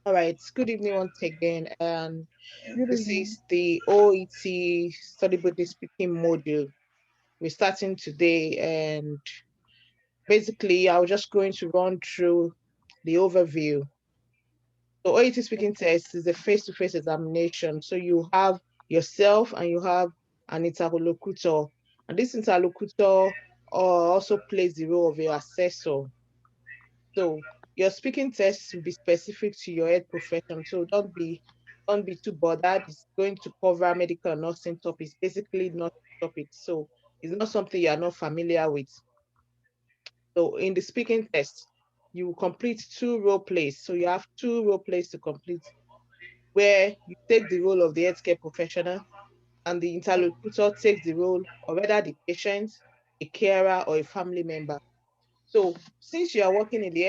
All right, good evening once again. And Good this evening. is the OET Study Buddy Speaking module. We're starting today, and basically, I was just going to run through the overview. So, OET speaking Okay. test is a face-to-face examination. So, you have yourself and you have an interlocutor, and this interlocutor also plays the role of your assessor. So your speaking test will be specific to your head profession. So don't be too bothered. It's going to cover medical and nursing topics, basically nursing topics. So it's not something you are not familiar with. So in the speaking test, you will complete two role plays. So you have two role plays to complete where you take the role of the healthcare professional and the interlocutor takes the role of either the patient, a carer, or a family member. So since you are working in the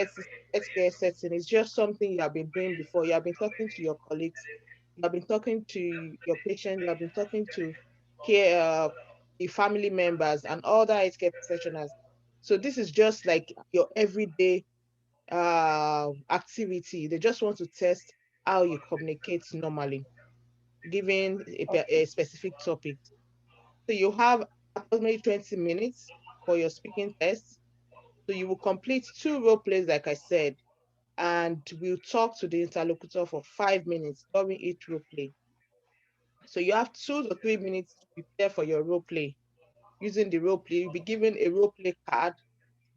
healthcare setting, it's just something you have been doing before. You have been talking to your colleagues, you have been talking to your patient, you have been talking to care, the family members and other healthcare professionals. So this is just like your everyday activity. They just want to test how you communicate normally, given Okay. a specific topic. So you have approximately 20 minutes for your speaking test. So you will complete two role plays, like I said, and we'll talk to the interlocutor for 5 minutes during each role play. So you have 2 to 3 minutes to prepare for your role play. Using the role play, you'll be given a role play card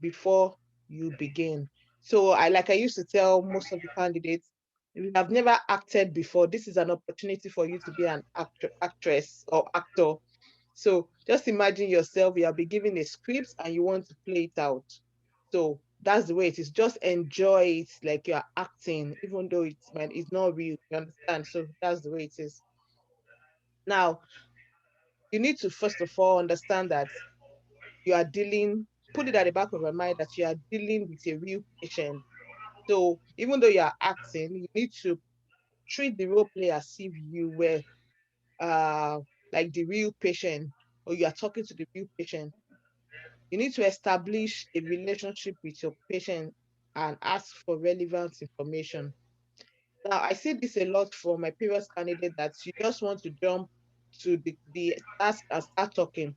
before you begin. So I used to tell most of the candidates, if you have never acted before, this is an opportunity for you to be an actress or actor. So just imagine yourself, you have been given a script and you want to play it out. So that's the way it is. Just enjoy it like you're acting, even though it's not real. You understand? So that's the way it is. Now, you need to first of all understand that you are dealing, put it at the back of your mind that you are dealing with a real patient. So even though you are acting, you need to treat the role play as if you were uh like the real patient, or you are talking to the real patient. You need to establish a relationship with your patient and ask for relevant information. Now, I see this a lot from my previous candidate that you just want to jump to the task and start talking.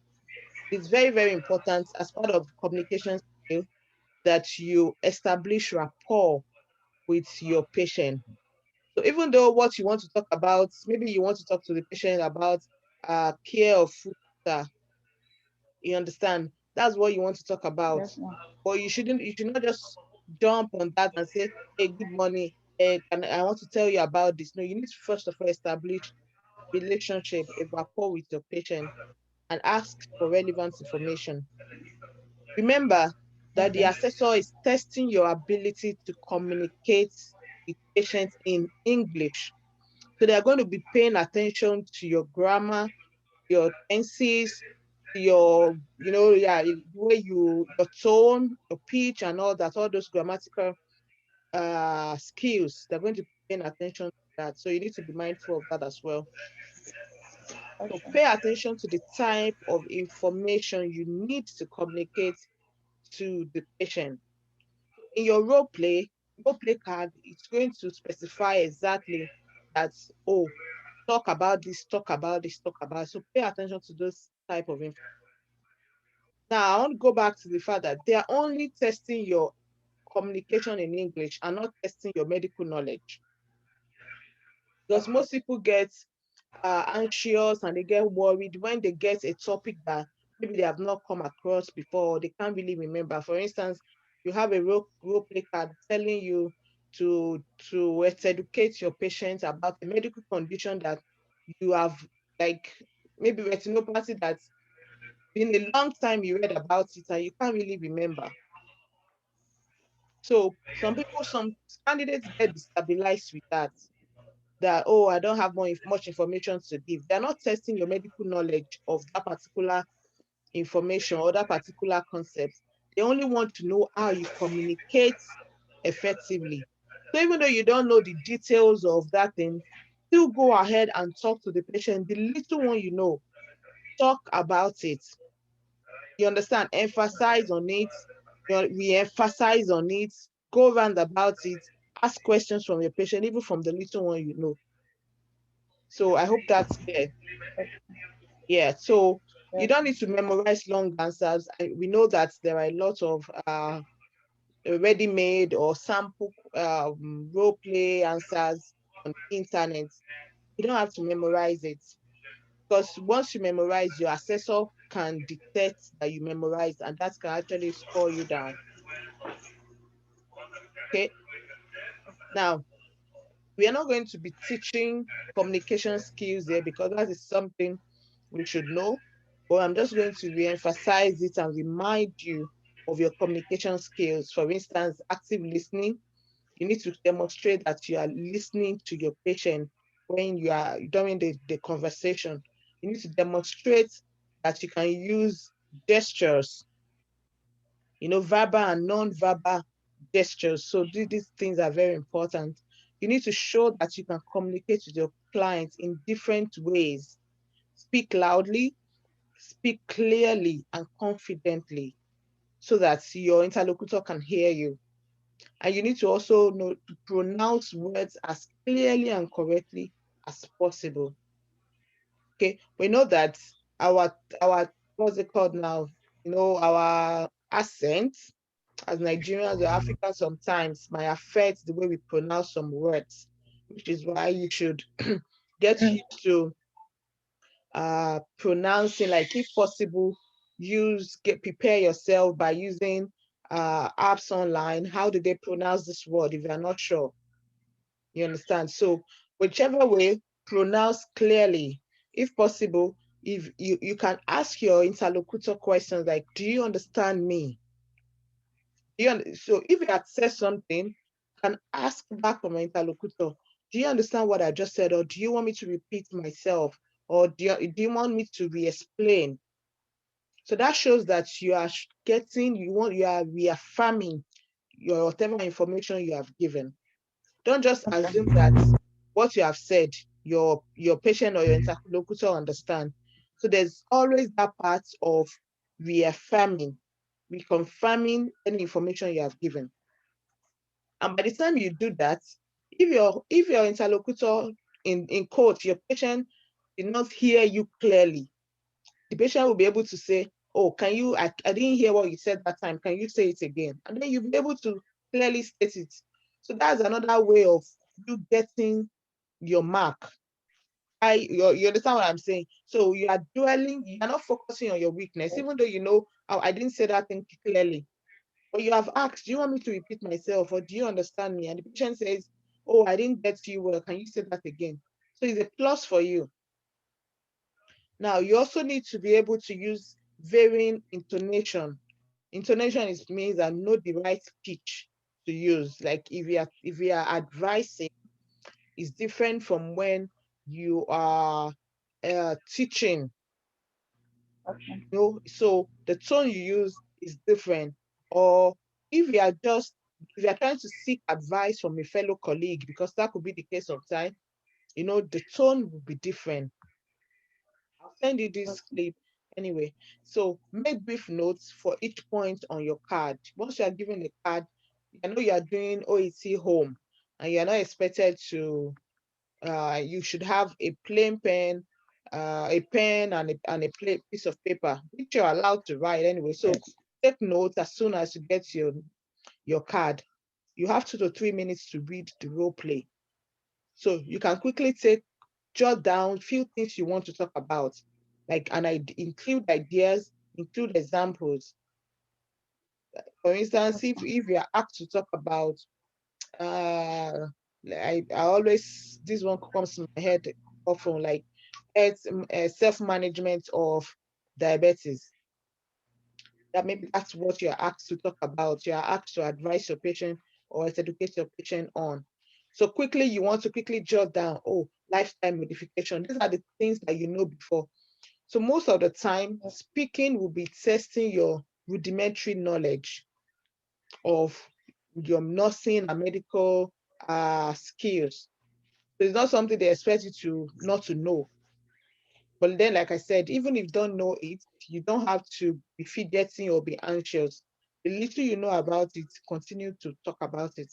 It's very, very important as part of communication skill that you establish rapport with your patient. So even though what you want to talk about, maybe you want to talk to the patient about care of food, you understand? That's what you want to talk about. Yes, ma'am. But you should not just jump on that and say, hey, good morning. And I want to tell you about this. No, you need to first of all establish relationship, a rapport with your patient and ask for relevant information. Remember that the Okay. assessor is testing your ability to communicate with patients in English. So they're going to be paying attention to your grammar, your tenses, the way your tone, your pitch, and all that, all those grammatical skills. They're going to be paying attention to that. So you need to be mindful of that as well. So Okay. pay attention to the type of information you need to communicate to the patient. In your role play card, it's going to specify exactly that, oh, talk about this, talk about this, talk about. So pay attention to those type of info. Now I want to go back to the fact that they are only testing your communication in English and not testing your medical knowledge. Because Okay. most people get anxious and they get worried when they get a topic that maybe they have not come across before, or they can't really remember. For instance, you have a role play card telling you to educate your patient about a medical condition that you have, like maybe retinopathy, that's been a long time you read about it and you can't really remember. So some candidates get destabilized with that, oh, I don't have much information to give. They're not testing your medical knowledge of that particular information or that particular concept. They only want to know how you communicate effectively. So even though you don't know the details of that thing, still go ahead and talk to the patient. The little one you know, talk about it. You understand? Emphasize on it. Re-emphasize on it. Go round about it. Ask questions from your patient, even from the little one you know. So I hope that's clear. Yeah, so you Yes. don't need to memorize long answers. We know that there are a lot of ready-made or sample role play answers on the internet. You don't have to memorize it, because once you memorize, your assessor can detect that you memorize, and that can actually score you down. Okay, now we are not going to be teaching communication skills here because that is something we should know, but I'm just going to re-emphasize it and remind you of your communication skills. For instance, active listening. You need to demonstrate that you are listening to your patient when you are during the conversation. You need to demonstrate that you can use gestures, verbal and non-verbal gestures. So these things are very important. You need to show that you can communicate with your clients in different ways. Speak loudly, speak clearly and confidently so that your interlocutor can hear you. And you need to also know to pronounce words as clearly and correctly as possible. Okay, we know that our what's it called now? Our accent as Nigerians or Africans sometimes might affect the way we pronounce some words, which is why you should get Mm. used to pronouncing, like if possible, prepare yourself by using apps online. How do they pronounce this word if you're not sure? You understand? So whichever way, pronounce clearly. If possible, if you can ask your interlocutor questions like, do you understand me? So if you had said something, can ask back from my interlocutor, do you understand what I just said? Or do you want me to repeat myself? Or do you want me to re-explain? So that shows that you are reaffirming your whatever information you have given. Don't just Okay. assume that what you have said, your patient or your interlocutor understand. So there's always that part of reaffirming, reconfirming any information you have given. And by the time you do that, if your interlocutor, in quote, your patient did not hear you clearly, the patient will be able to say, oh, I didn't hear what you said that time. Can you say it again? And then you'll be able to clearly state it. So that's another way of you getting your mark. You understand what I'm saying? So you are not focusing on your weakness, even though oh, I didn't say that thing clearly. But you have asked, do you want me to repeat myself or do you understand me? And the patient says, oh, I didn't get you well. Can you say that again? So it's a plus for you. Now, you also need to be able to use varying intonation. Intonation means that know the right pitch to use. Like if you are advising, it's different from when you are teaching. Okay. So the tone you use is different. Or if you are just if you are trying to seek advice from a fellow colleague, because that could be the case of time, the tone will be different. I'll send you this Okay. clip anyway. So make brief notes for each point on your card. Once you are given a card, you know you are doing OET home, and you are not expected to. You should have a plain pen, a pen and a piece of paper, which you're allowed to write anyway. So Yes. take notes as soon as you get your card. You have 2 to 3 minutes to read the role play. So you can quickly jot down few things you want to talk about, like include ideas, include examples. For instance, if you are asked to talk about, uh, I always this one comes to my head often, like self-management of diabetes. That maybe that's what you're asked to talk about. You're asked to advise your patient or educate your patient on. So quickly, you want to quickly jot down, oh, lifestyle modification. These are the things that you know before. So most of the time, Yes. speaking will be testing your rudimentary knowledge of your nursing and medical skills. So it's not something they expect you to not to know. But then, like I said, even if you don't know it, you don't have to be fidgeting or be anxious. The little you know about it, continue to talk about it.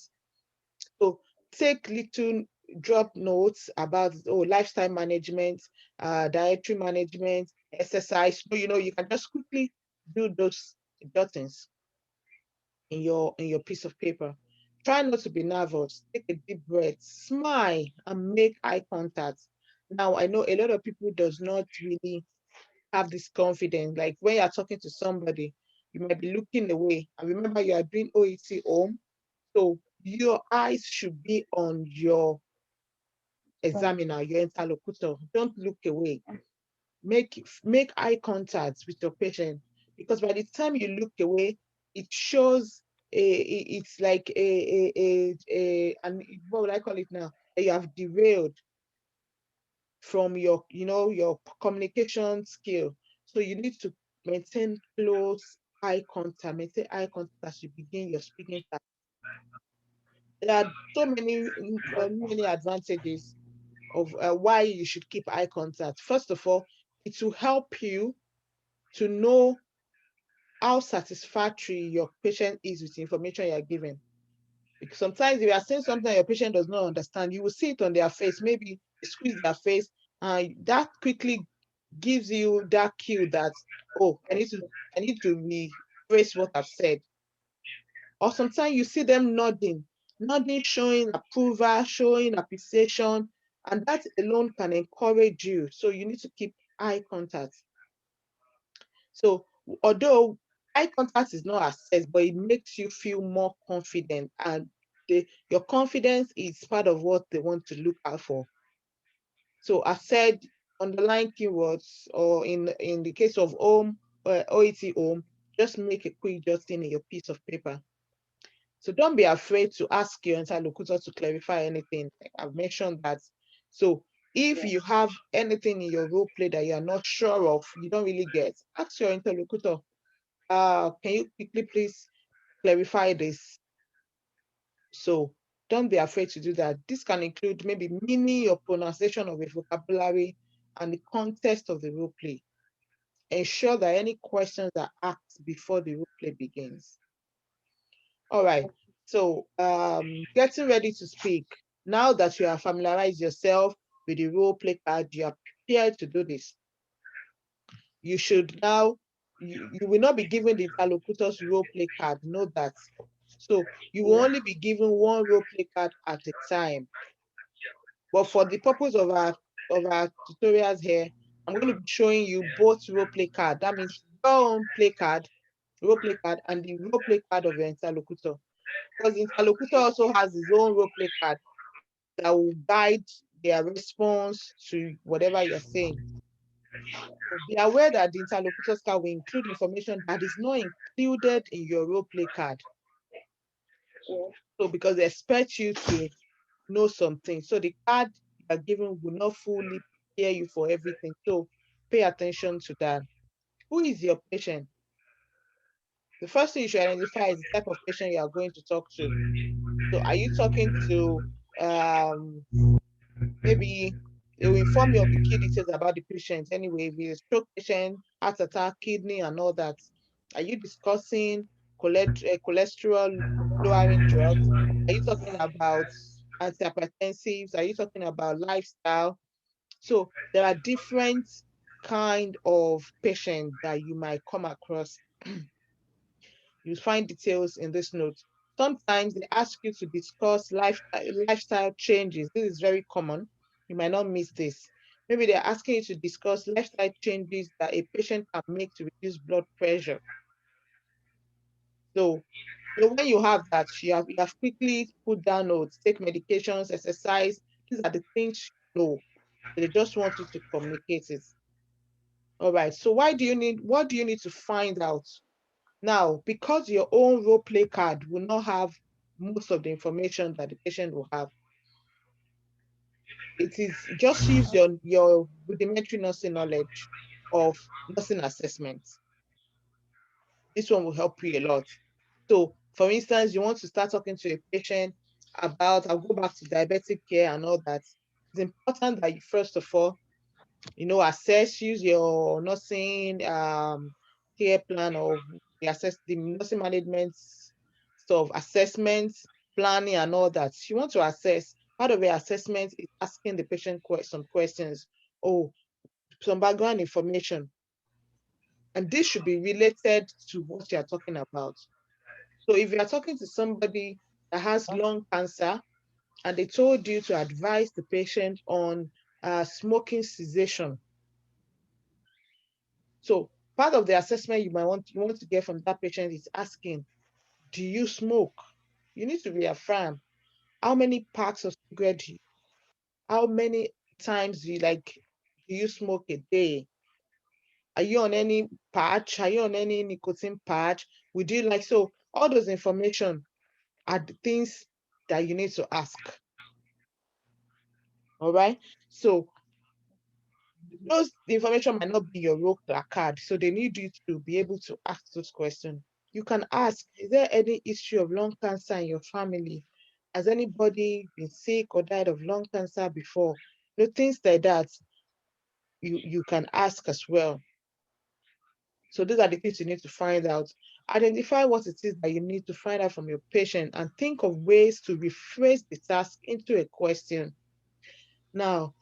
So take little drop notes about lifestyle management, dietary management, exercise. So you can just quickly do those jottings in your piece of paper. Try not to be nervous. Take a deep breath, smile, and make eye contact. Now I know a lot of people does not really have this confidence. Like when you're talking to somebody, you might be looking away. And remember, you are doing OET home, so your eyes should be on your Right. examiner, your interlocutor. Don't look away. Make eye contact with your patient, because by the time you look away, it shows it's like and what would I call it now? You have derailed from your communication skill. So you need to maintain close eye contact, maintain eye contact as you begin your speaking task. There are so many advantages of why you should keep eye contact. First of all, it will help you to know how satisfactory your patient is with the information you are giving. Because sometimes if you are saying something your patient does not understand, you will see it on their face. Maybe they squeeze their face, and that quickly gives you that cue that, oh, I need to rephrase what I've said. Or sometimes you see them nodding, showing approval, showing appreciation, and that alone can encourage you. So you need to keep eye contact. So although eye contact is not assessed, but it makes you feel more confident, and your confidence is part of what they want to look out for. So I said underline keywords, or in the case of home, OET home, just make a quick justing in your piece of paper. So don't be afraid to ask your interlocutor to clarify anything. Like I've mentioned that. So if Yes. you have anything in your role play that you are not sure of, you don't really get, ask your interlocutor, can you quickly please clarify this? So don't be afraid to do that. This can include maybe meaning or pronunciation of a vocabulary and the context of the role play. Ensure that any questions are asked before the role play begins. All right. So getting ready to speak. Now that you have familiarized yourself with the role play card, you are prepared to do this. You should now, you will not be given the interlocutor's role play card. Know that. So you will Yes. only be given one role play card at a time. But for the purpose of our tutorials here, I'm going to be showing you both role play card. That means your own play card, role play card, and the role play card of your interlocutor. Because the interlocutor also has his own role play card that will guide their response to whatever you're saying. So be aware that the interlocutor's card will include information that is not included in your role play card. Yes. So because they expect you to know something. So the card you are given will not fully prepare you for everything. So pay attention to that. Who is your patient? The first thing you should identify is the type of patient you are going to talk to. So are you talking to um maybe they will inform you of the key details about the patient anyway, if it's a stroke patient, heart attack, kidney, and all that. Are you discussing cholesterol lowering drugs? Are you talking about antihypertensives? Are you talking about lifestyle? So there are different kind of patients that you might come across. You find details in this note. Sometimes they ask you to discuss lifestyle changes. This is very common. You might not miss this. Maybe they're asking you to discuss lifestyle changes that a patient can make to reduce blood pressure. So, when you have that, you have quickly put down notes, take medications, exercise. These are the things you know. They just want you to communicate it. All right. So what do you need to find out? Now, because your own role play card will not have most of the information that the patient will have, it is just use your rudimentary nursing knowledge of nursing assessment. This one will help you a lot. So, for instance, you want to start talking to a patient about, I'll go back to diabetic care and all that. It's important that you, first of all, use your nursing care plan, or the nursing management stuff assessments. planning and all that. You want to assess. Part of the assessment is asking the patient some questions. Oh, some background information. And this should be related to what you're talking about. So if you're talking to somebody that has lung cancer and they told you to advise the patient on smoking cessation. So part of the assessment you want to get from that patient is asking, do you smoke? You need to reaffirm how many packs of cigarette do you, how many times do you smoke a day? Are you on any patch? Are you on any nicotine patch? Would you like so all those information are the things that you need to ask. All right. So the information might not be your role card, so they need you to be able to ask those questions. You can ask, is there any history of lung cancer in your family? Has anybody been sick or died of lung cancer before? Things like that you can ask as well. So those are the things you need to find out. Identify what it is that you need to find out from your patient and think of ways to rephrase the task into a question. Now,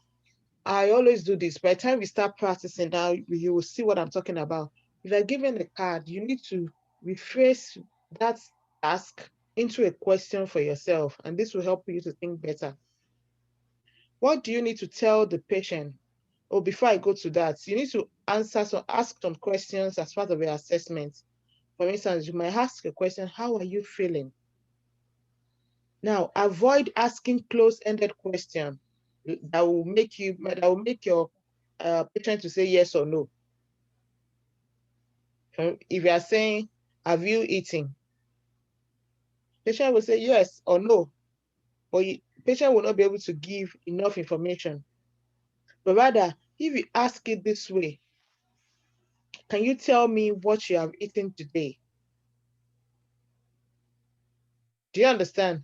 I always do this. By the time we start practicing now, you will see what I'm talking about. If you're given a card, you need to rephrase that task into a question for yourself, and this will help you to think better. What do you need to tell the patient? Oh, before I go to that, you need to ask some questions as part of your assessment. For instance, you might ask a question, how are you feeling? Now, avoid asking close-ended questions that will make your patient to say yes or no. If you are saying, have you eaten? Patient will say yes or no, but patient will not be able to give enough information. But rather, if you ask it this way, can you tell me what you have eaten today? Do you understand?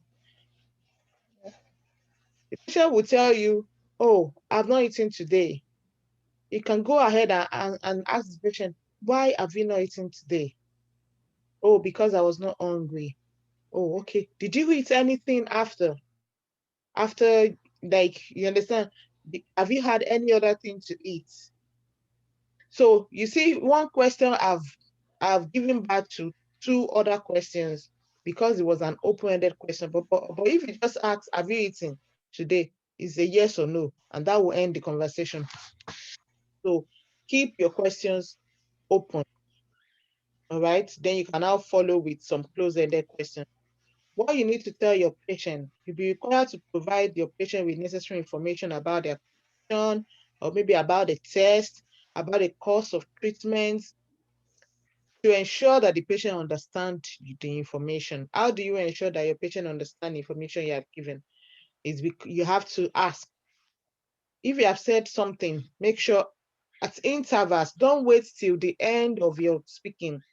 The patient will tell you, oh, I've not eaten today. You can go ahead and ask the patient, why have you not eaten today? Oh, because I was not hungry. Oh, okay. Did you eat anything after? After, like, you understand? Have you had any other thing to eat? So you see, one question I've given back to two other questions because it was an open-ended question. But if you just ask, have you eaten today? It's a yes or no, and that will end the conversation. So keep your questions open. All right. Then you can now follow with some close-ended questions. What you need to tell your patient, you'll be required to provide your patient with necessary information about their condition, or maybe about the test, about the course of treatment, to ensure that the patient understands the information. How do you ensure that your patient understands the information you have given? Is you have to ask. If you have said something, make sure at intervals, don't wait till the end of your speaking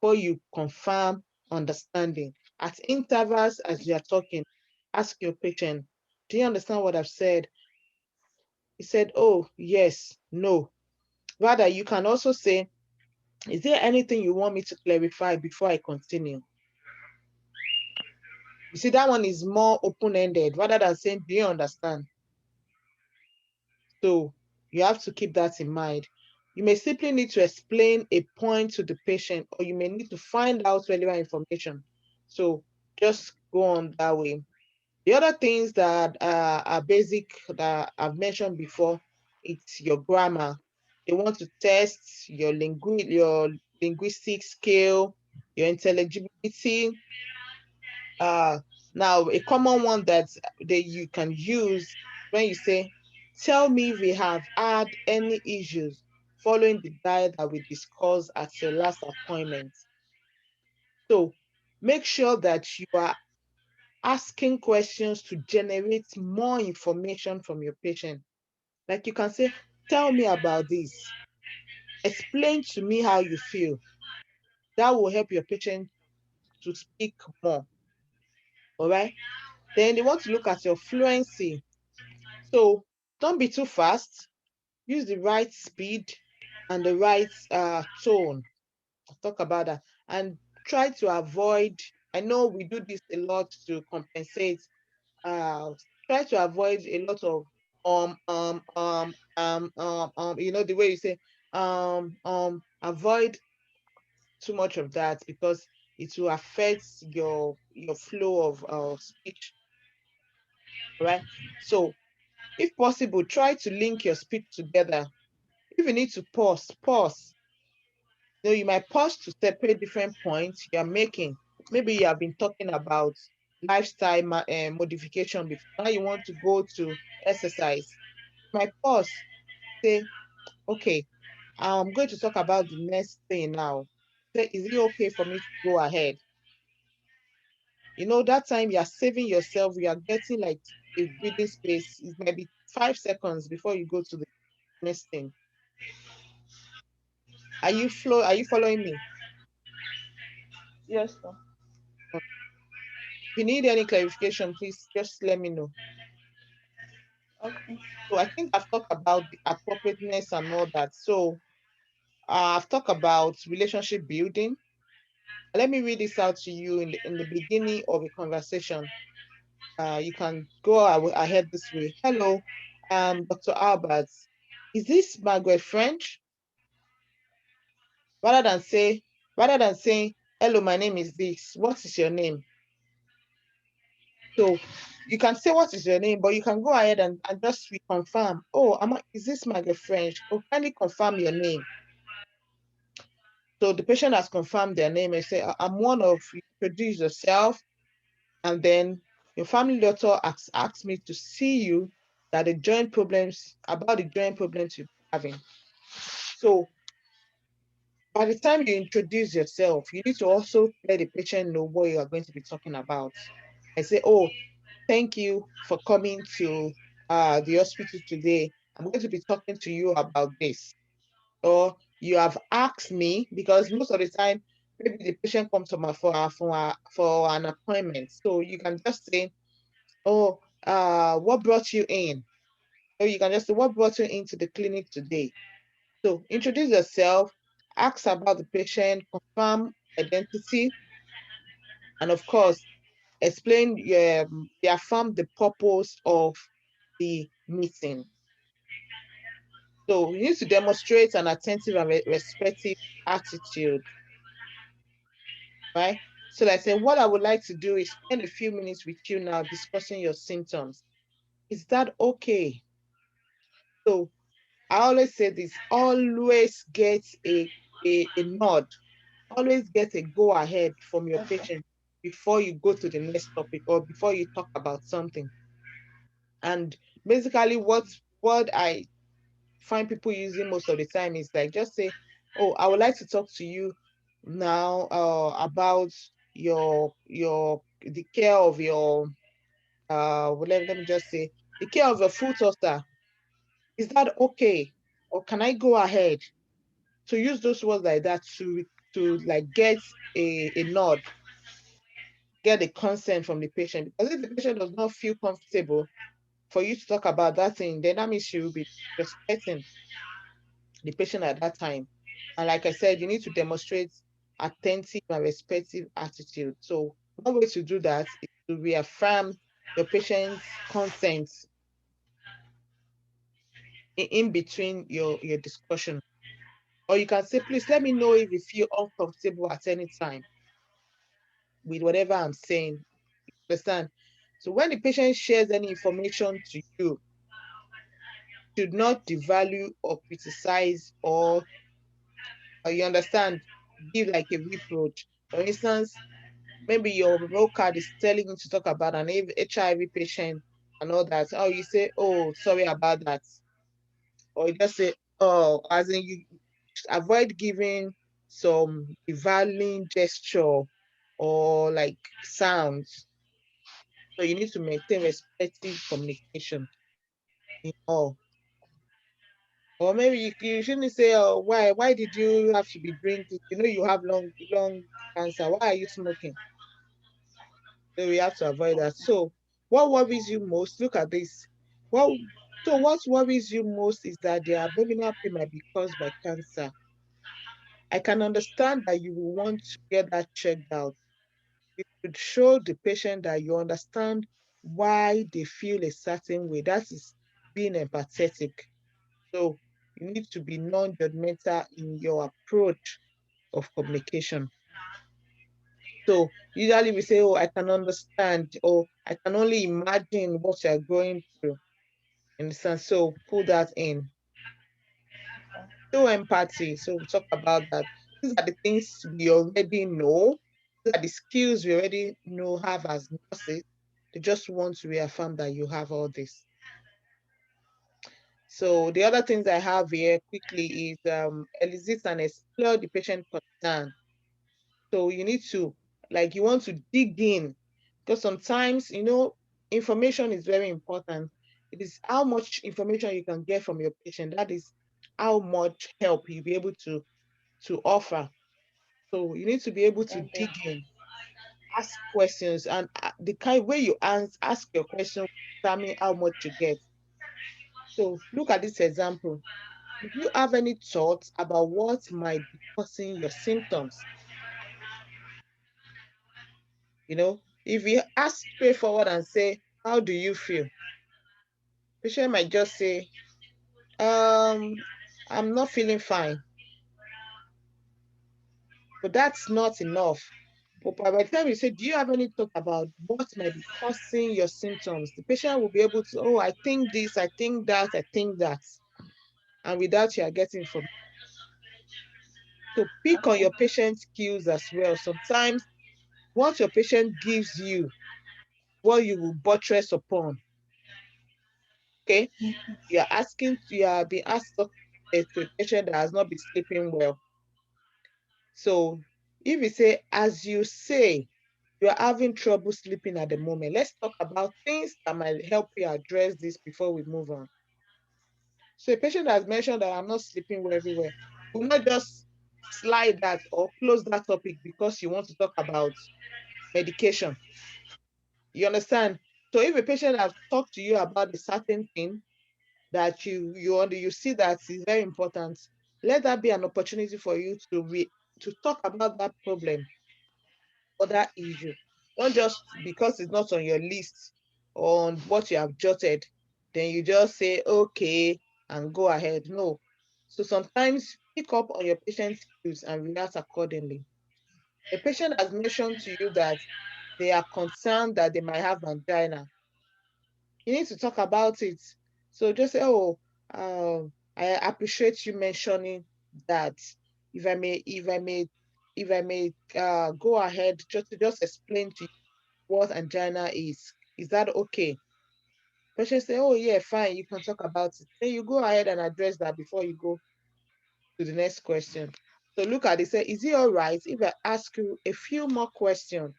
before you confirm understanding. At intervals, as you are talking, ask your patient, do you understand what I've said? He said, oh, yes, no. Rather, you can also say, is there anything you want me to clarify before I continue? You see, that one is more open-ended rather than saying, do you understand? So you have to keep that in mind. You may simply need to explain a point to the patient, or you may need to find out relevant information. So just go on that way. The other things that are basic that I've mentioned before, it's your grammar. They want to test your linguistic skill, your intelligibility. Now, a common one that you can use when you say, tell me if we have had any issues following the diet that we discussed at your last appointment. So make sure that you are asking questions to generate more information from your patient. Like you can say, tell me about this. Explain to me how you feel. That will help your patient to speak more. All right. Then they want to look at your fluency. So don't be too fast. Use the right speed and the right tone. I'll talk about that. And try to avoid I know we do this a lot to compensate. Uh, Try to avoid a lot of the way you say avoid too much of that because it will affect your flow of speech, right? So if possible, try to link your speech together. If you need to pause. You might pause to separate different points you are making. Maybe you have been talking about lifestyle modification before. Now you want to go to exercise. You might pause, say, okay, I'm going to talk about the next thing now. Say, is it okay for me to go ahead? That time you are saving yourself, you are getting like a breathing space. It might be 5 seconds before you go to the next thing. Are you following me? Yes, sir. If you need any clarification, please just let me know. Okay. So I think I've talked about the appropriateness and all that. So I've talked about relationship building. Let me read this out to you in the beginning of a conversation. You can go ahead this way. Hello, Dr. Albert. Is this Margaret French? Rather than say, rather than saying, hello, my name is this. What is your name? So you can say what is your name, but you can go ahead and just reconfirm. Oh, is this Margaret French? Oh, kindly confirm your name. So the patient has confirmed their name and say, I'm one of you, introduce yourself. And then your family doctor asked me to see you that about the joint problems you're having. So by the time you introduce yourself, you need to also let the patient know what you are going to be talking about. I say, oh, thank you for coming to the hospital today. I'm going to be talking to you about this. Or you have asked me, because most of the time, maybe the patient comes for an appointment. So you can just say, oh, what brought you in? Or you can just say, what brought you into the clinic today? So introduce yourself, ask about the patient, confirm identity, and of course, reaffirm the purpose of the meeting. So you need to demonstrate an attentive and respectful attitude, right? So like I said, what I would like to do is spend a few minutes with you now discussing your symptoms. Is that okay? So I always say this, always get a nod, always get a go ahead from your Yes, sir. patient before you go to the next topic or before you talk about something. And basically what I find people using most of the time is like just say, oh, I would like to talk to you now about the care of your let me just say the care of your foot ulcer. Is that okay? Or can I go ahead? To use those words like that to like get a nod, get the consent from the patient. Because if the patient does not feel comfortable for you to talk about that thing, then that means you will be respecting the patient at that time. And like I said, you need to demonstrate attentive and respectful attitude. So one way to do that is to reaffirm your patient's consent in between your discussion. Or you can say, please let me know if you feel uncomfortable at any time with whatever I'm saying. Understand? So when the patient shares any information to you, should not devalue or criticize or you understand, give like a reproach. For instance, maybe your remote card is telling you to talk about an HIV patient and all that. Oh, you say, oh, sorry about that. Or you just say, oh, as in you avoid giving some devaluing gesture or like sounds. So you need to maintain respectful communication in all. Or maybe you shouldn't say, oh, why did you have to be drinking? You have long cancer. Why are you smoking? So we have to avoid that. So what worries you most? Look at this. What what worries you most is that the abdominal pain might be caused by cancer. I can understand that you will want to get that checked out. you should show the patient that you understand why they feel a certain way. That is being empathetic. So you need to be non-judgmental in your approach of communication. So usually we say, oh, I can understand, or I can only imagine what you're going through. Understand? So put that in. Show empathy. So we talk about that. These are the things we already know. These are the skills we already know have as nurses. They just want to reaffirm that you have all this. So the other things I have here quickly is elicit and explore the patient concern. So you need to, like, you want to dig in, because sometimes, information is very important. It is how much information you can get from your patient. That is how much help you'll be able to offer. So you need to be able to Okay. dig in, ask questions, and the kind way you ask your question will determine how much you get. So look at this example. Do you have any thoughts about what might be causing your symptoms? If you ask straightforward and say, how do you feel? Patient might just say, I'm not feeling fine. But that's not enough. But by the time you say, do you have any thought about what might be causing your symptoms? The patient will be able to, oh, I think this, I think that, I think that. And with that, you are getting from. So pick on Okay. your patient's cues as well. Sometimes what your patient gives you, what you will buttress upon. Okay. You are being asked to talk to a patient that has not been sleeping well. So if you say, as you say, you are having trouble sleeping at the moment, let's talk about things that might help you address this before we move on. So a patient has mentioned that I'm not sleeping well everywhere. Will not just slide that or close that topic because you want to talk about medication. You understand? So if a patient has talked to you about a certain thing that you see that is very important, let that be an opportunity for you to talk about that problem or that issue. Not just because it's not on your list or on what you have jotted, then you just say okay and go ahead. No. So sometimes pick up on your patient's cues and react accordingly. A patient has mentioned to you that they are concerned that they might have angina. You need to talk about it. So just say, oh, I appreciate you mentioning that. If I may, go ahead just explain to you what angina is. Is that okay? Patient say, oh yeah, fine, you can talk about it. Then you go ahead and address that before you go to the next question. So look at it, say, is it all right if I ask you a few more questions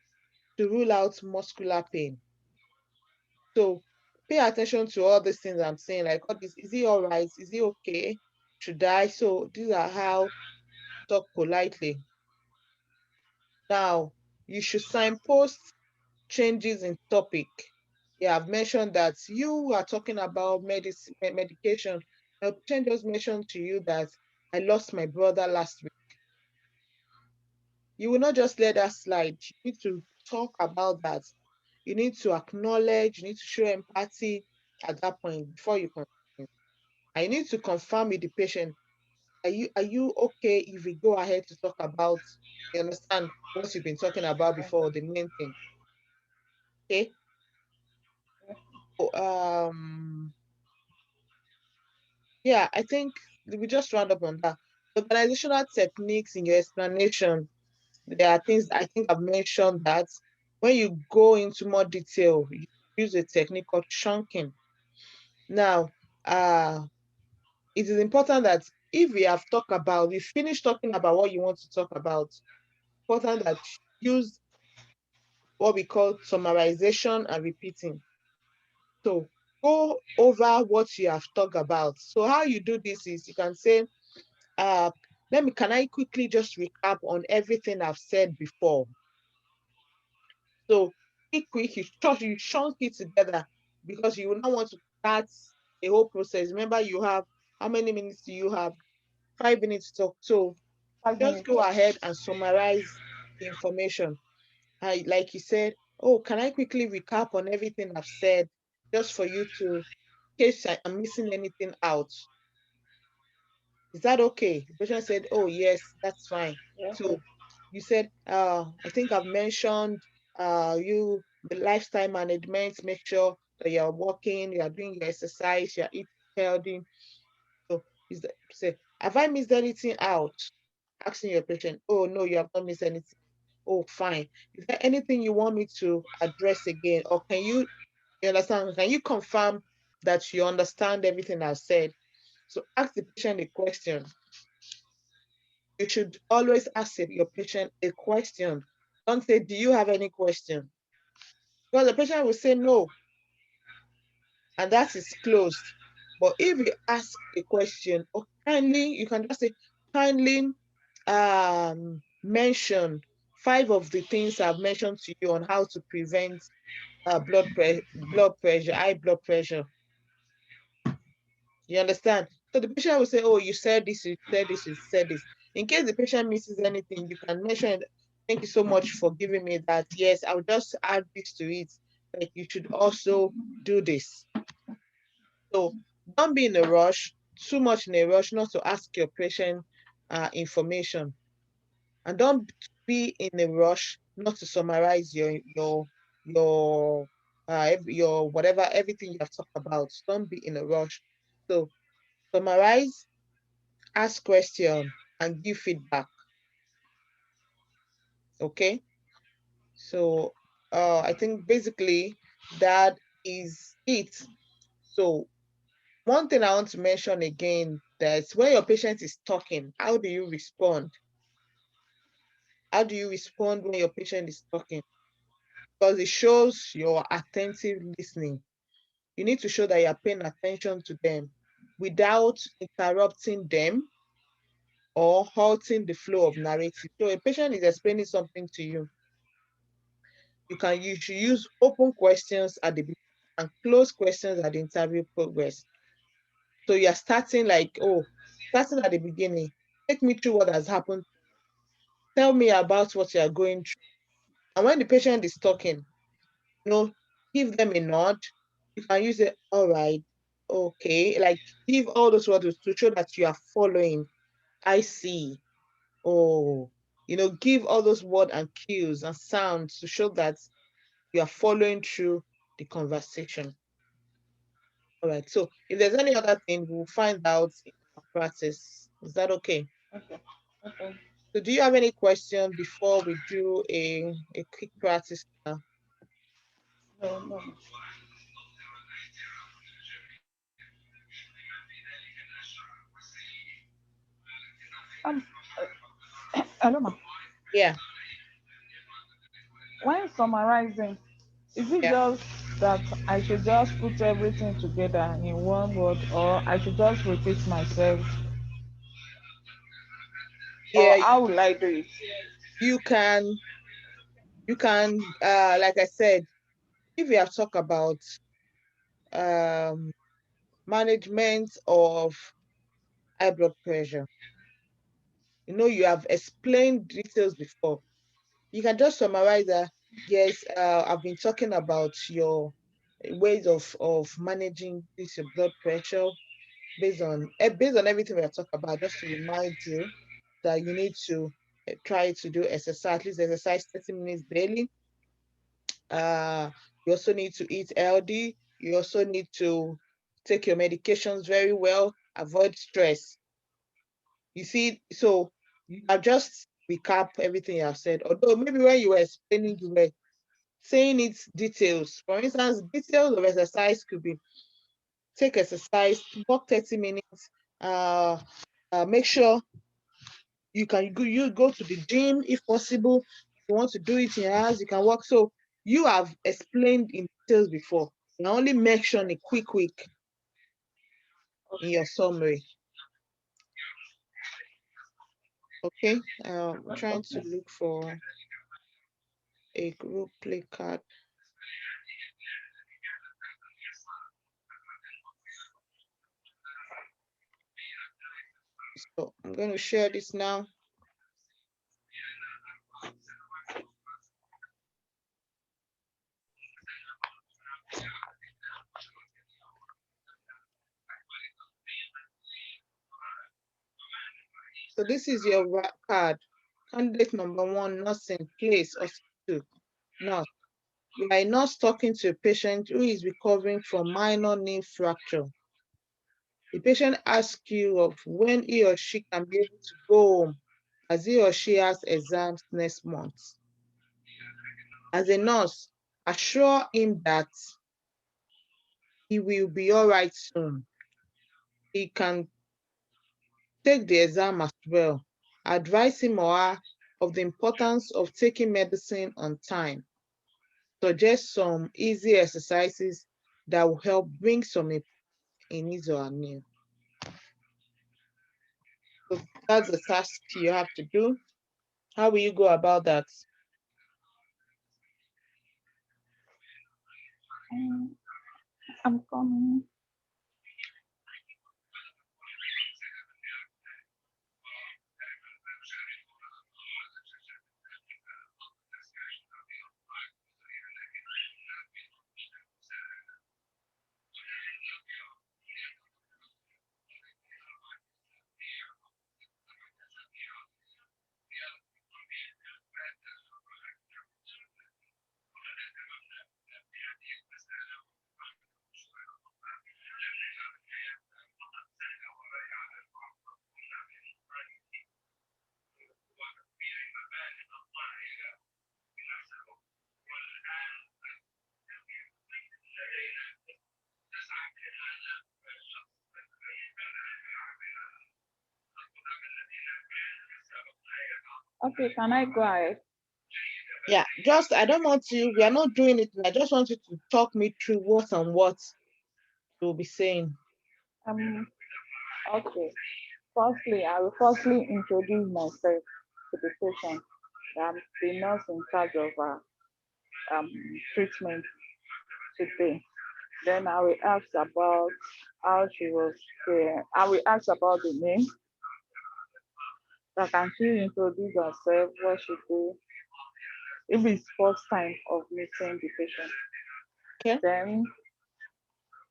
to rule out muscular pain? So pay attention to all these things I'm saying, like all this, is it all right? Is it okay? Should I? So these are how talk politely. Now, you should signpost changes in topic. Yeah, I've mentioned that you are talking about medication. A patient just mentioned to you that I lost my brother last week. You will not just let that slide. You need to talk about that. You need to acknowledge, you need to show empathy at that point before you continue. I need to confirm with the patient, are you okay if we go ahead to talk about, you understand what you've been talking about before, the main thing. Okay. So, yeah, I think we just round up on that. Organizational techniques in your explanation. There are things I think I've mentioned that when you go into more detail, you use a technique called chunking. Now, it is important that if we finish talking about what you want to talk about, important that you use what we call summarization and repeating. So go over what you have talked about. So how you do this is you can say, uh, can I quickly just recap on everything I've said before? So quick, you chunk it together because you will not want to start a whole process. Remember, you have, how many minutes do you have? 5 minutes to talk. So 5 just minutes. go ahead and summarize the information. like you said, oh, can I quickly recap on everything I've said just for you to, in case I'm missing anything out? Is that okay? The patient said, oh, yes, that's fine. Yeah. So you said, I think I've mentioned you the lifestyle management, make sure that you're walking, you're doing your exercise, you're eating healthy. So is that, say, have I missed anything out? Asking your patient, oh, no, you have not missed anything. Oh, fine. Is there anything you want me to address again? Or you understand? Can you confirm that you understand everything I've said? So ask the patient a question. You should always ask your patient a question. Don't say, do you have any question? Because the patient will say no, and that is closed. But if you ask a question, or kindly, you can just say, kindly mention 5 of the things I've mentioned to you on how to prevent blood pressure, high blood pressure. You understand? So the patient will say, oh, you said this, you said this, you said this. In case the patient misses anything, you can mention, thank you so much for giving me that. Yes, I'll just add this to it. Like you should also do this. So don't be in a rush, too much in a rush, not to ask your patient information. And don't be in a rush not to summarize your whatever, everything you have talked about. Don't be in a rush. So summarize, ask question, and give feedback. Okay. So I think basically that is it. So one thing I want to mention again, that when your patient is talking, how do you respond? How do you respond when your patient is talking? Because it shows your attentive listening. You need to show that you're paying attention to them without interrupting them or halting the flow of narrative. So a patient is explaining something to you. You should use open questions at the beginning and close questions at the interview progress. So you're starting like, oh, starting at the beginning. Take me through what has happened. Tell me about what you are going through. And when the patient is talking, you know, give them a nod. You can use it, all right, okay, like give all those words to show that you are following. I see. Oh, give all those words and cues and sounds to show that you are following through the conversation. All right. So if there's any other thing, we'll find out in our practice. Is that okay? Okay. Okay. So do you have any question before we do a quick practice now? No, no. Um, hello, ma. Yeah, When summarizing, is it yeah, just that I should just put everything together in one word, or I should just repeat myself, or yeah. how will I do it? You can, like I said, if we have talked about um, management of high blood pressure, you have explained details before. You can just summarize that. Yes, I've been talking about your ways of managing this your blood pressure based on everything we have talked about. Just to remind you that you need to try to do exercise, at least exercise 30 minutes daily. Uh, you also need to eat healthy. You also need to take your medications very well. Avoid stress. You see, so you have just recap everything you have said. Although maybe when you were explaining, you were saying its details. For instance, details of exercise could be take exercise, walk 30 minutes, uh, make sure you go to the gym if possible. If you want to do it in your house, you can walk. So you have explained in details before. You only mention a quick in your summary. Okay. I'm trying to Okay. look for a group play card. So I'm going to share this now. So this is your card. Candidate number one, nursing, place, hospital, nurse. You are a nurse talking to a patient who is recovering from minor knee fracture. The patient asks you of when he or she can be able to go home as he or she has exams next month. As a nurse, assure him that he will be all right soon. He can take the exam as well. Advise him or her of the importance of taking medicine on time. Suggest some easy exercises that will help bring some in his or her knee. So that's the task you have to do. How will you go about that? Mm, I'm coming. Okay, can I go ahead? Yeah, just I don't want you, we are not doing it. I just want you to talk me through what and what you'll be saying. Um, okay. Firstly, I will firstly introduce myself to the patient. I'm the nurse in charge of um, treatment today. Then I will ask about how she was there. I will ask about the name. That can she introduce herself, what she do, if it's first time of meeting the patient. Okay. Then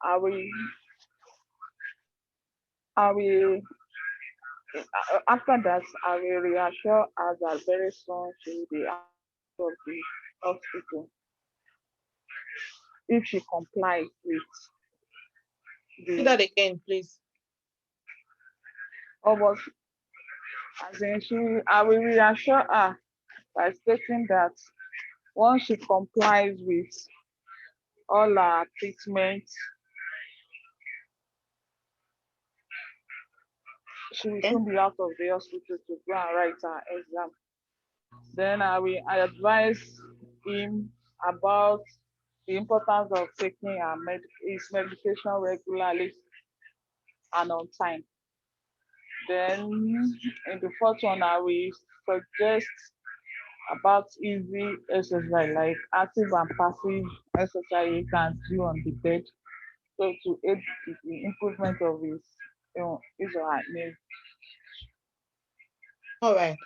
I will I will after that I will reassure her that very soon she will be out of the hospital if she complies with Say the that again, please. almost as in she I will reassure her by stating that once she complies with all her treatment, she will Okay. soon be out of the hospital to go and write her exam. Then I advise him about the importance of taking his medication regularly and on time. Then in the fourth one, I will suggest about easy exercise like active and passive exercise you can do on the bed. So to aid the improvement of his or her immune. All right.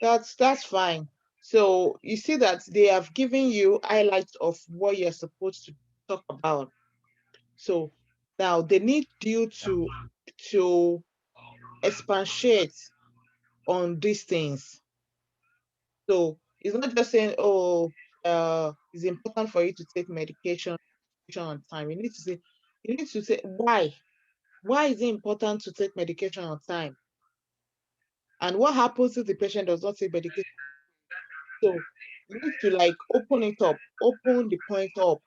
That's fine. So you see that they have given you highlights of what you're supposed to talk about. So now they need you to expatiate on these things. So it's not just saying, oh, it's important for you to take medication on time. You need to say why. Why is it important to take medication on time? And what happens if the patient does not take medication? So you need to like open it up, open the point up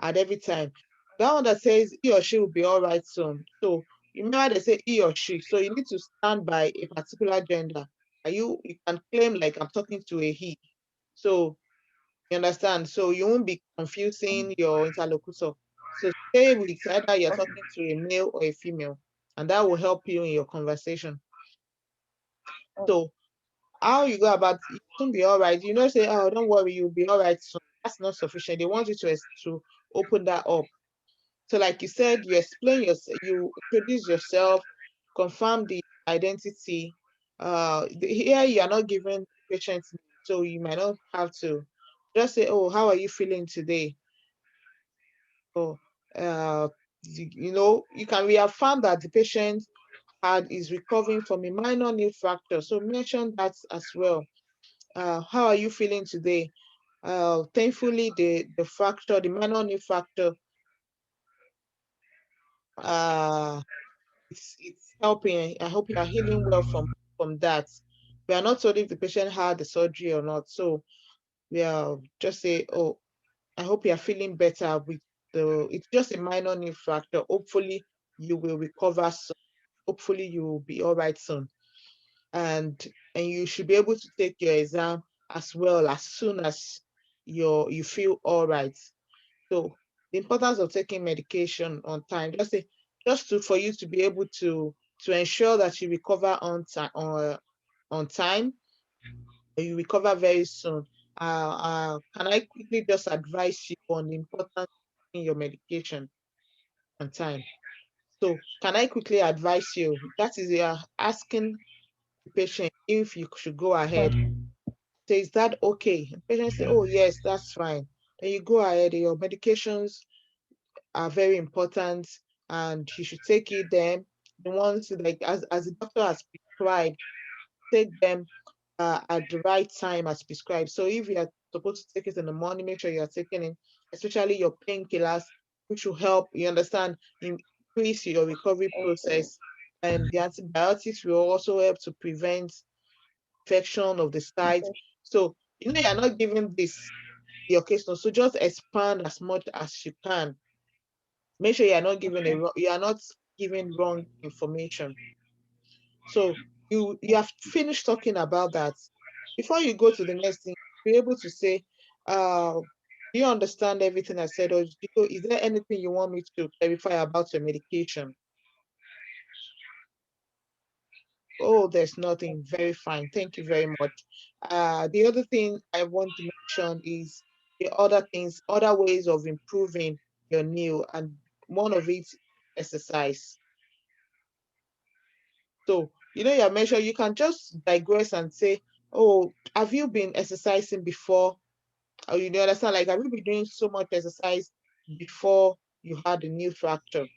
at every time. That one that says he or she will be all right soon. So you remember they say he or she. So you need to stand by a particular gender. Are you can claim like I'm talking to a he. So you understand? So you won't be confusing your interlocutor. So stay with either you're Okay. talking to a male or a female, and that will help you in your conversation. Okay. So how you go about it will be all right. You know, say, oh, don't worry, you'll be all right soon. That's not sufficient. They want you to open that up. So, like you said, you explain yourself, you introduce yourself, confirm the identity. Here you are not given patient's name, so you might not have to just say, "Oh, how are you feeling today?" Or, you know, you can reaffirm that the patient had is recovering from a minor knee fracture. So mention that as well. How are you feeling today? Thankfully, the fracture, the minor knee fracture, uh, it's helping. I hope you are healing well from that. We are not told if the patient had the surgery or not, so we are just say, oh, I hope you are feeling better with the. It's just a minor knee fracture. Hopefully, you will recover soon. Hopefully, you will be all right soon, and you should be able to take your exam as well as soon as you feel all right. So the importance of taking medication on time, just to for you to be able to ensure that you recover on time, you recover very soon. Can I quickly just advise you on the importance of taking your medication on time? So can I quickly advise you? That is, you are asking the patient if you should go ahead. Say, is that okay? The patient say, oh yes, that's fine. Then you go ahead. Your medications are very important, and you should take it then. The ones like as the doctor has prescribed, take them at the right time as prescribed. So if you are supposed to take it in the morning, make sure you are taking it, especially your painkillers, which will help, you understand, increase your recovery Okay. process. And the antibiotics will also help to prevent infection of the site. Okay. So, you're not giving this the occasional. So just expand as much as you can. Make sure Okay. you are not giving wrong information. So you have finished talking about that. Before you go to the next thing, be able to say, do you understand everything I said, or is there anything you want me to clarify about your medication? Oh, there's nothing. Very fine. Thank you very much. The other thing I want to mention is the other things, other ways of improving your meal, and one of it, exercise. So, you mentioned you can just digress and say, oh, have you been exercising before? Or you understand, like, have you been doing so much exercise before you had a new fracture?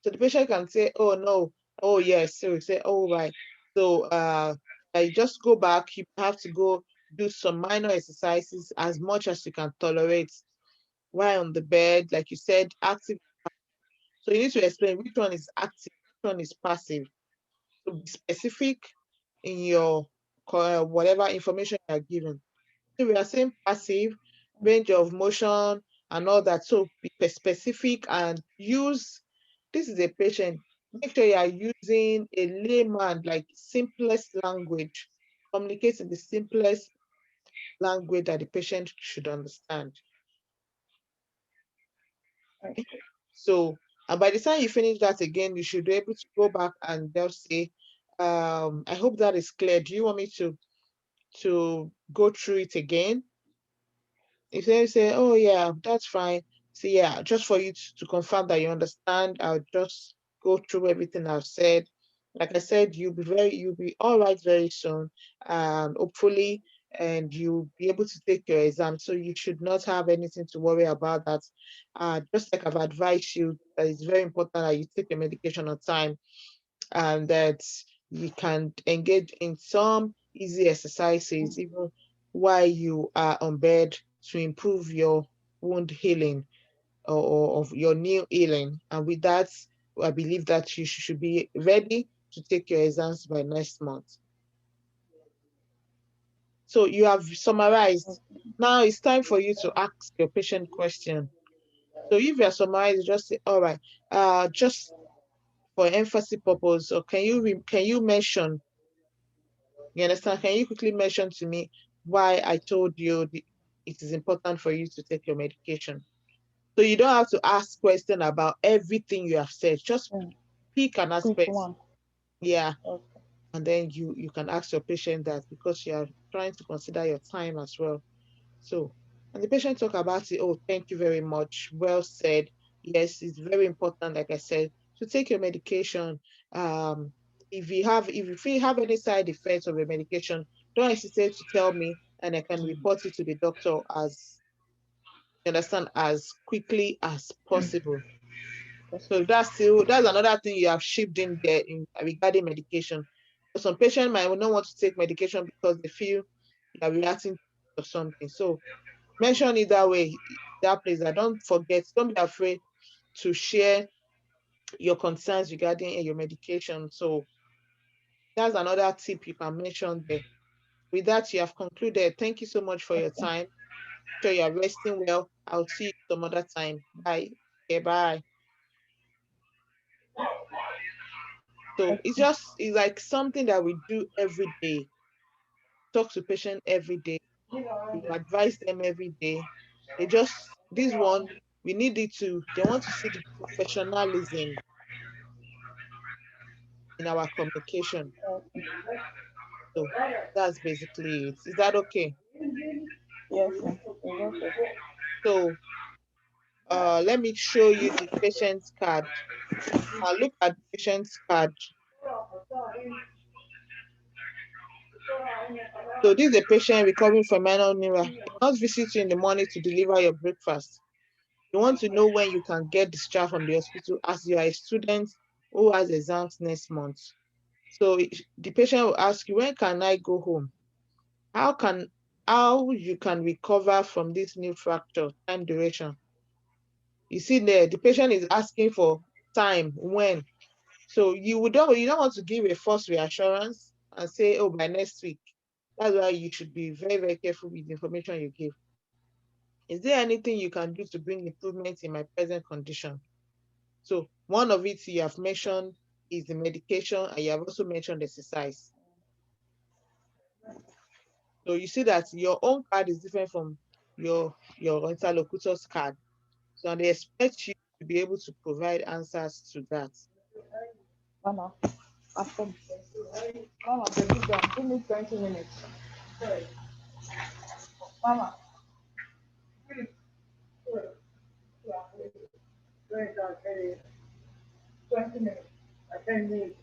So the patient can say, oh, no, oh, yes. So we say, oh, right. So, I just go back. You have to go do some minor exercises as much as you can tolerate while on the bed. Like you said, active. So you need to explain which one is active, which one is passive. To be specific in your whatever information you are given. So we are saying passive, range of motion, and all that. So be specific and use. This is a patient. Make sure you are using a layman, like simplest language. Communicate in the simplest language that the patient should understand. Okay. So, and by the time you finish that again, you should be able to go back and just say, I hope that is clear. Do you want me to go through it again? If they say, oh yeah, that's fine. So yeah, just for you to confirm that you understand, I'll just go through everything I've said. Like I said, you'll be all right very soon, hopefully, and you'll be able to take your exam. So you should not have anything to worry about that. Just like I've advised you, that it's very important that you take your medication on time, and that you can engage in some easy exercises even while you are on bed to improve your wound healing, or of your new healing. And with that, I believe that you should be ready to take your exams by next month. So you have summarized. Now it's time for you to ask your patient question. So if you are summarized, just say, all right, just for emphasis purpose, or can you mention. You understand? Can you quickly mention to me why I told you it is important for you to take your medication? So you don't have to ask questions about everything you have said. Just Mm. pick an Quick aspect. one. Yeah. Okay. And then you can ask your patient that, because you are trying to consider your time as well. So, and the patient talk about it. Oh, thank you very much. Well said. Yes, it's very important, like I said, to take your medication. Um, if you feel have any side effects of your medication, don't hesitate to tell me, and I can report it to the doctor as, you understand, as quickly as possible. So that's another thing you have shipped in there in regarding medication. So some patients might not want to take medication because they feel they are reacting to something. So mention it that way, that place. That don't forget, don't be afraid to share your concerns regarding your medication. So that's another tip you can mention there. With that, you have concluded. Thank you so much for your Okay. time. Sure you are resting well. I'll see you some other time. Bye. Okay, bye. So it's like something that we do every day. Talk to patient every day. You advise them every day. They just this one we need it to. They want to see the professionalism in our communication. Okay. So that's basically it. Is that okay? Yes, ma'am. It's okay. So let me show you the patient's card. Look at the patient's card. So this is a patient recovering from minor neura. He must visit you in the morning to deliver your breakfast. You want to know when you can get discharged from the hospital as you are a student who has exams next month. So the patient will ask you, when can I go home? How can how you can recover from this new fracture, time duration. You see there, the patient is asking for time, when. So you don't want to give a false reassurance and say, oh, by next week. That's why you should be very, very careful with the information you give. Is there anything you can do to bring improvement in my present condition? So one of it you have mentioned is the medication, and you have also mentioned exercise. So you see that your own card is different from your interlocutor's card. So they expect you to be able to provide answers to that. Mama, after Mama, baby, give me 20 minutes. Mama, 20 minutes. I can't leave.